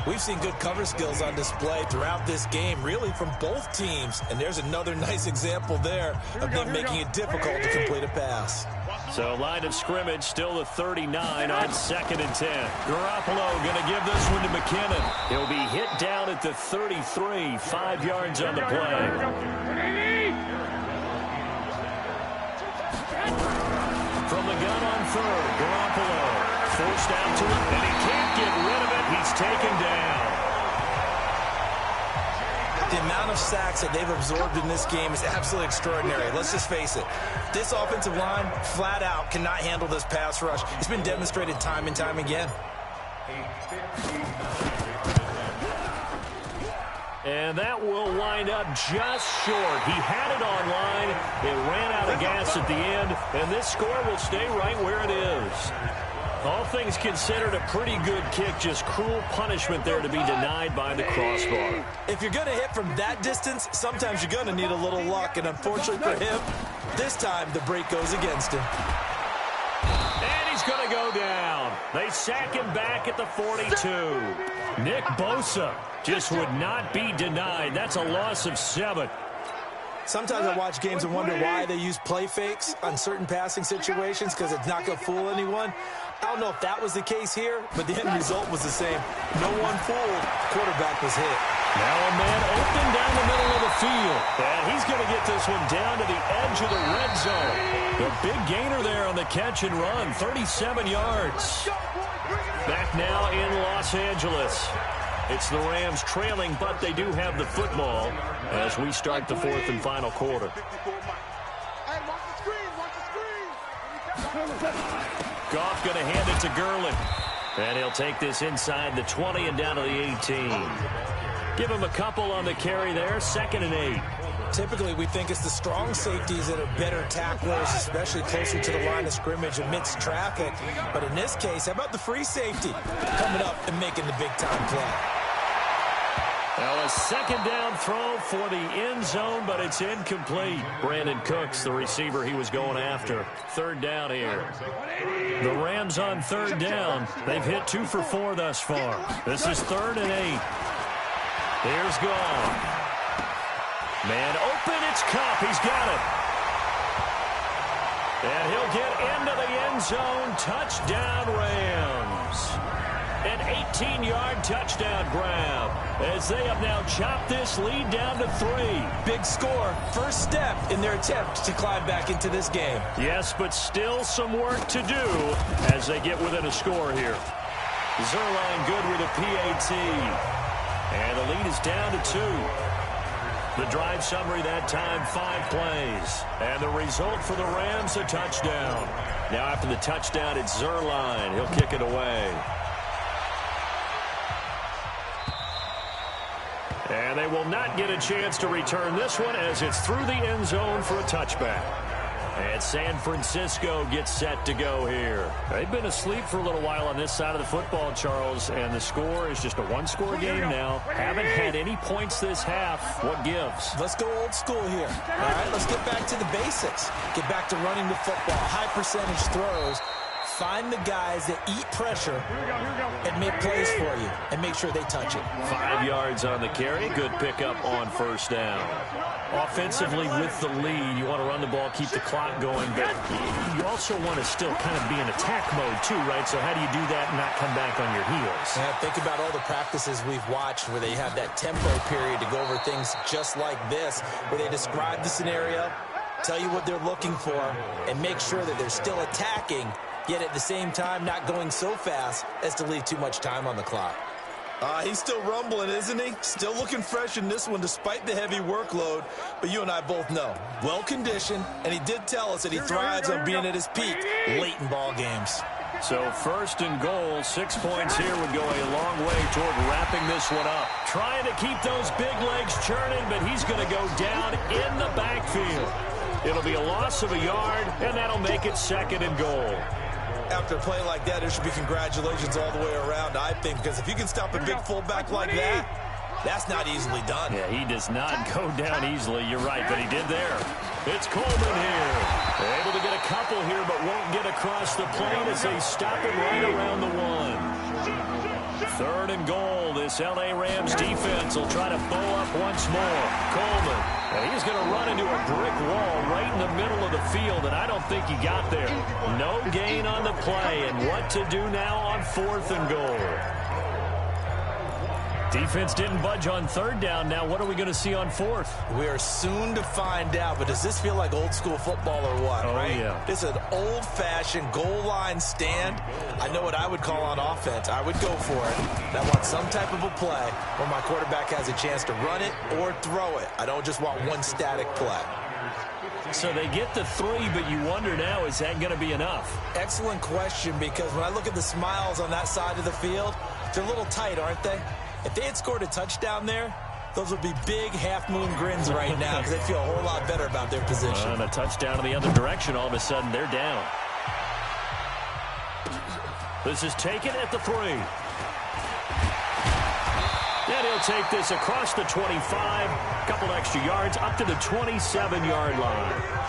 E: We've seen good cover skills on display throughout this game, really from both teams. And there's another nice example there of them making it difficult to complete a pass.
D: So line of scrimmage, still the 39 on 2nd and 10. Garoppolo going to give this one to McKinnon. He'll be hit down at the 33, 5 yards on the play. From the gun on 3rd, Garoppolo forced out to it, and he can't get rid of it. He's taken down.
E: The amount of sacks that they've absorbed in this game is absolutely extraordinary. Let's just face it. This offensive line, flat out, cannot handle this pass rush. It's been demonstrated time and time again.
D: And that will wind up just short. He had it on line. It ran out of gas at the end, and this score will stay right where it is. All things considered, a pretty good kick. Just cruel punishment there to be denied by the crossbar.
E: If you're going to hit from that distance, sometimes you're going to need a little luck. And unfortunately for him, this time the break goes against him.
D: And he's going to go down. They sack him back at the 42. Nick Bosa just would not be denied. That's a loss of 7.
E: Sometimes I watch games and wonder why they use play fakes on certain passing situations, because it's not going to fool anyone. I don't know if that was the case here, but the end result was the same. No one fooled. Quarterback was hit.
D: Now a man open down the middle of the field. And he's going to get this one down to the edge of the red zone. The big gainer there on the catch and run, 37 yards. Back now in Los Angeles. It's the Rams trailing, but they do have the football as we start the fourth and final quarter. Goff going to hand it to Gurley. And he'll take this inside the 20 and down to the 18. Give him a couple on the carry there, 2nd and 8.
E: Typically, we think it's the strong safeties that are better tacklers, especially closer to the line of scrimmage amidst traffic. But in this case, how about the free safety coming up and making the big-time play?
D: Well, a 2nd down throw for the end zone, but it's incomplete. Brandon Cooks, the receiver he was going after. 3rd down here. The Rams on 3rd down. They've hit 2 for 4 thus far. This is 3rd and 8. Here's Goff. Man open, it's Kupp. He's got it. And he'll get into the end zone. Touchdown, Rams. An 18-yard touchdown grab as they have now chopped this lead down to 3.
E: Big score. First step in their attempt to climb back into this game.
D: Yes, but still some work to do as they get within a score here. Zerline good with a PAT. And the lead is down to 2. The drive summary that time, 5 plays. And the result for the Rams, a touchdown. Now after the touchdown, it's Zerline. He'll kick it away. And they will not get a chance to return this one as it's through the end zone for a touchback. And San Francisco gets set to go here. They've been asleep for a little while on this side of the football, Charles, and the score is just a one-score game now. Haven't had any points this half. What gives?
E: Let's go old school here. All right, let's get back to the basics. Get back to running the football, high percentage throws. Find the guys that eat pressure and make plays for you and make sure they touch it.
D: 5 yards on the carry. Good pickup on 1st down. Offensively with the lead, you want to run the ball, keep the clock going, but you also want to still kind of be in attack mode too, right? So how do you do that and not come back on your heels?
E: Yeah, think about all the practices we've watched where they have that tempo period to go over things just like this, where they describe the scenario, tell you what they're looking for, and make sure that they're still attacking, yet at the same time not going so fast as to leave too much time on the clock.
H: He's still rumbling, isn't he? Still looking fresh in this one despite the heavy workload. But you and I both know, well-conditioned, and he did tell us that he thrives on being at his peak late in ball games.
D: So 1st and goal, 6 points here would go a long way toward wrapping this one up. Trying to keep those big legs churning, but he's going to go down in the backfield. It'll be a loss of a yard, and that'll make it 2nd and goal.
H: After a play like that, there should be congratulations all the way around, I think, because if you can stop a big fullback like that, that's not easily done.
D: Yeah, he does not go down easily. You're right, but he did there. It's Coleman here. They're able to get a couple here, but won't get across the plane as they stop it right around the 1. 3rd and goal. This L.A. Rams defense will try to bow up once more. Coleman, and he's going to run into a brick wall right in the middle of the field, and I don't think he got there. No gain on the play, and what to do now on 4th and goal. Defense didn't budge on 3rd down. Now what are we going to see on 4th?
E: We are soon to find out, but does this feel like old school football or what?
D: Oh,
E: right?
D: Yeah.
E: This is an old-fashioned goal line stand. I know what I would call on offense. I would go for it. I want some type of a play where my quarterback has a chance to run it or throw it. I don't just want one static play.
D: So they get the 3, but you wonder now, is that going to be enough?
E: Excellent question, because when I look at the smiles on that side of the field, they're a little tight, aren't they? If they had scored a touchdown there, those would be big half-moon grins right now because they'd feel a whole lot better about their position.
D: And a touchdown in the other direction, all of a sudden they're down. This is taken at the 3. And he'll take this across the 25, a couple extra yards, up to the 27-yard line.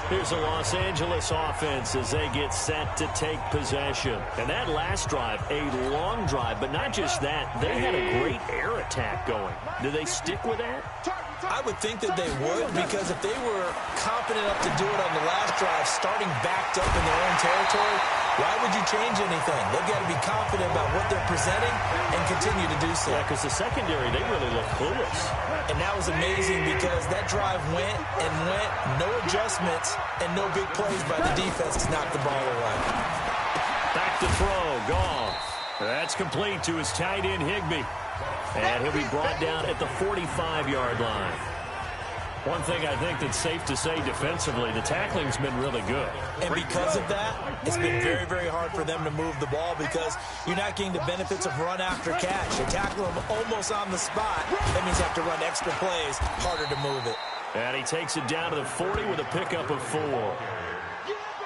D: Here's the Los Angeles offense as they get set to take possession. And that last drive, a long drive, but not just that. They had a great air attack going. Do they stick with that?
E: I would think that they would, because if they were confident enough to do it on the last drive, starting backed up in their own territory, Why would you change anything? They've got to be confident about what they're presenting and continue to do so.
D: Yeah, because the secondary, they really look clueless.
E: And that was amazing because that drive went and went, no adjustments, and no big plays by the defense to knock the ball away.
D: Back to throw, Goff. That's complete to his tight end, Higbee. And he'll be brought down at the 45-yard line. One thing I think that's safe to say defensively, the tackling's been really good.
E: And because of that, it's been very, very hard for them to move the ball because you're not getting the benefits of run after catch. You tackle them almost on the spot. That means you have to run extra plays, harder to move it.
D: And he takes it down to the 40 with a pickup of 4.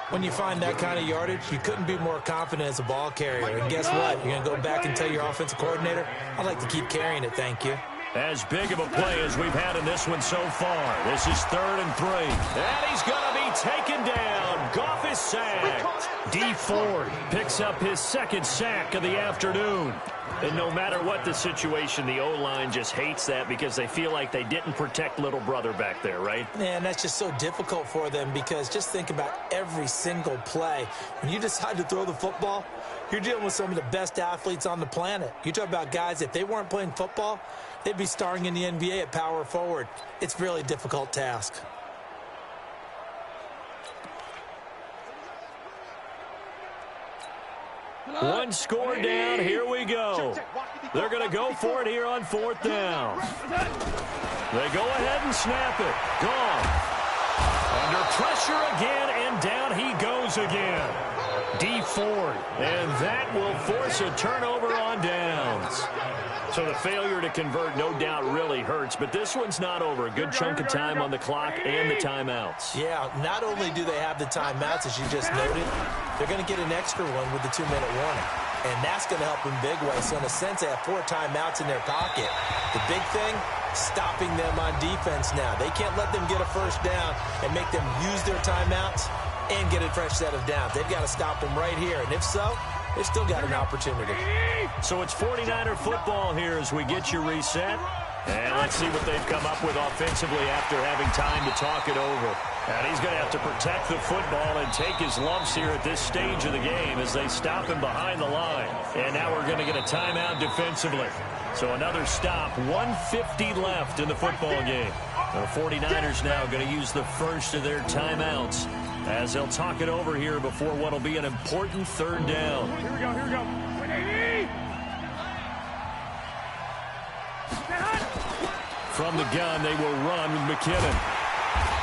E: When you find that kind of yardage, you couldn't be more confident as a ball carrier. And guess what? You're going to go back and tell your offensive coordinator, I'd like to keep carrying it, thank you.
D: As big of a play as we've had in this one so far. This is 3rd and 3. And he's going to be taken down. Goff is sacked. D Ford picks up his 2nd sack of the afternoon. And no matter what the situation, the O-line just hates that because they feel like they didn't protect little brother back there, right?
E: Man, that's just so difficult for them because just think about every single play. When you decide to throw the football, you're dealing with some of the best athletes on the planet. You talk about guys, if they weren't playing football, they'd be starring in the NBA at power forward. It's a really difficult task.
D: One score down. Here we go. They're going to go for it here on 4th down. They go ahead and snap it. Gone. Under pressure again, and down he goes again. D Ford. And that will force a turnover on downs. So the failure to convert no doubt really hurts, but this one's not over. A good chunk of time on the clock and the timeouts.
E: Yeah, not only do they have the timeouts, as you just noted, they're going to get an extra one with the 2-minute warning. And that's going to help in big ways. So in a sense, they have 4 timeouts in their pocket. The big thing, stopping them on defense now. They can't let them get a first down and make them use their timeouts and get a fresh set of downs. They've got to stop them right here. And if so, they've still got an opportunity.
D: So it's 49er football here as we get you reset. And let's see what they've come up with offensively after having time to talk it over. And he's going to have to protect the football and take his lumps here at this stage of the game as they stop him behind the line. And now we're going to get a timeout defensively. So another stop, 1:50 left in the football game. The 49ers now going to use the first of their timeouts as they'll talk it over here before what will be an important 3rd down.
F: Here we go, here we go. 180.
D: From the gun, they will run with McKinnon.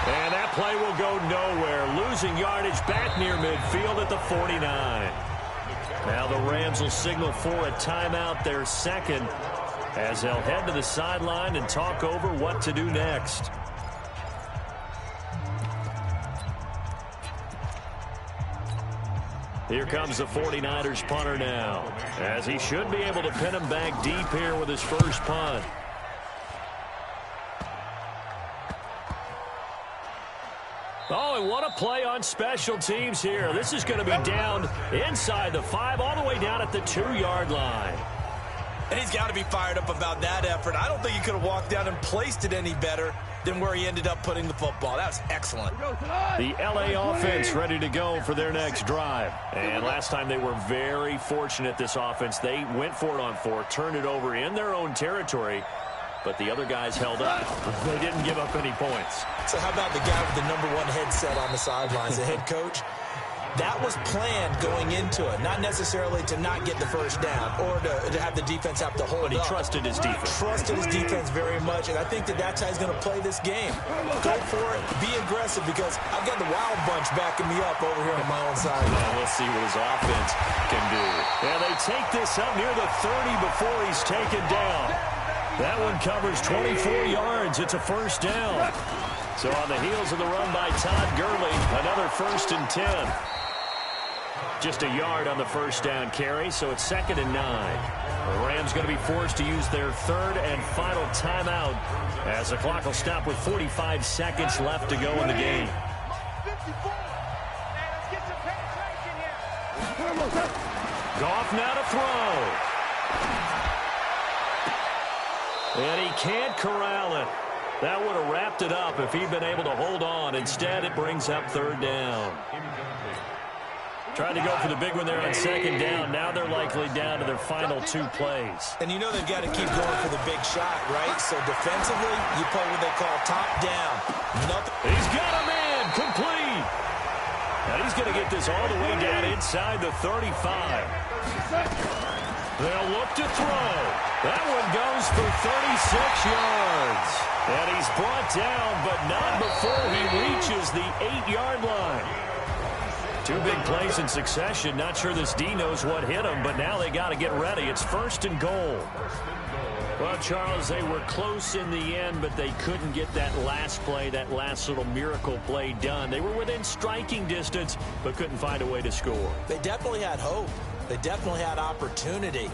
D: And that play will go nowhere. Losing yardage back near midfield at the 49. Now the Rams will signal for a timeout, their 2nd, as they'll head to the sideline and talk over what to do next. Here comes the 49ers punter now, as he should be able to pin him back deep here with his first punt. Oh, and what a play on special teams here. This is going to be down inside the 5, all the way down at the 2-yard line.
H: And he's got to be fired up about that effort. I don't think he could have walked down and placed it any better than where he ended up putting the football. That was excellent.
D: The LA offense ready to go for their next drive. And last time they were very fortunate, this offense. They went for it on 4, turned it over in their own territory, but the other guys held up. They didn't give up any points.
E: So how about the guy with the #1 headset on the sidelines, the head coach? That was planned going into it, not necessarily to not get the first down or to have the defense have to hold up.
D: But he trusted his defense.
E: Trusted his defense very much, and I think that's how he's going to play this game. Go for it, be aggressive, because I've got the wild bunch backing me up over here on my own side.
D: Well, we'll see what his offense can do. And they take this up near the 30 before he's taken down. That one covers 24 yards. It's a first down. So on the heels of the run by Todd Gurley, another 1st and 10. Just a yard on the first down carry, so it's 2nd and 9. The Rams going to be forced to use their 3rd and final timeout as the clock will stop with 45 seconds left to go in the game. Goff now to throw. And he can't corral it. That would have wrapped it up if he'd been able to hold on. Instead, it brings up 3rd down. Tried to go for the big one there on second down. Now they're likely down to their final 2 plays.
E: And you know they've got to keep going for the big shot, right? So defensively, you play what they call top down. Nothing.
D: He's got a man complete. And he's going to get this all the way down inside the 35. They'll look to throw. That one goes for 36 yards. And he's brought down, but not before he reaches the 8-yard line. 2 big plays in succession. Not sure this D knows what hit him, but now they got to get ready. It's 1st and goal. Well, Charles, they were close in the end, but they couldn't get that last play, that last little miracle play done. They were within striking distance, but couldn't find a way to score.
E: They definitely had hope. They definitely had opportunity.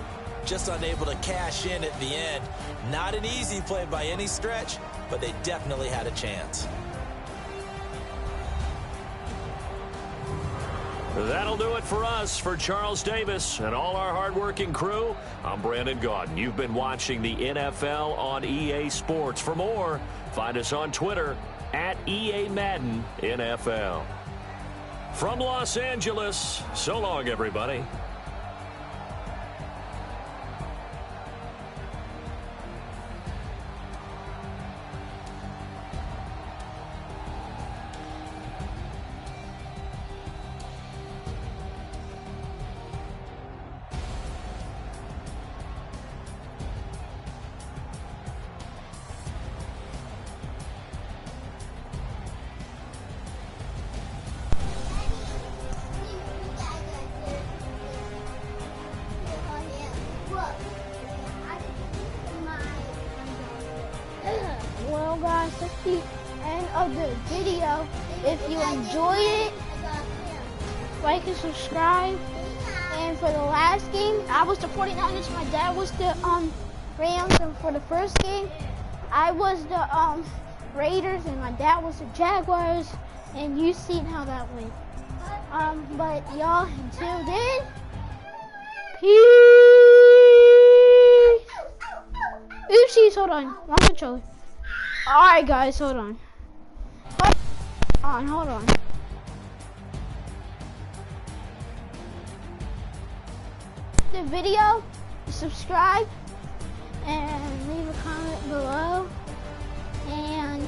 E: Just unable to cash in at the end. Not an easy play by any stretch, but they definitely had a chance.
D: That'll do it for us. For Charles Davis and all our hardworking crew, I'm Brandon Gaudin. You've been watching the NFL on EA Sports. For more, find us on Twitter at EA Madden NFL. From Los Angeles, so long, everybody.
I: Well guys, that's the end of the video. If you enjoyed it, like and subscribe. And for the last game, I was the 49ers, my dad was the Rams, and for the first game, I was the Raiders, and my dad was the Jaguars, and you seen how that went. But y'all, until then, peace. Oopsies, hold on, wrong controller. Alright guys, hold on. Hold on. The video, subscribe, and leave a comment below. And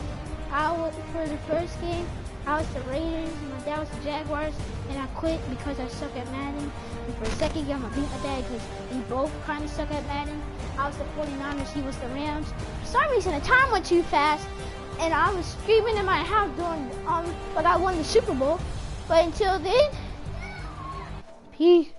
I: for the first game, I was the Raiders, and my dad was the Jaguars, and I quit because I suck at Madden. And for the second game, I beat my dad because we both kind of suck at Madden. I was the 49ers, he was the Rams. For some reason, the time went too fast, and I was screaming in my house doing, like I won the Super Bowl. But until then, peace.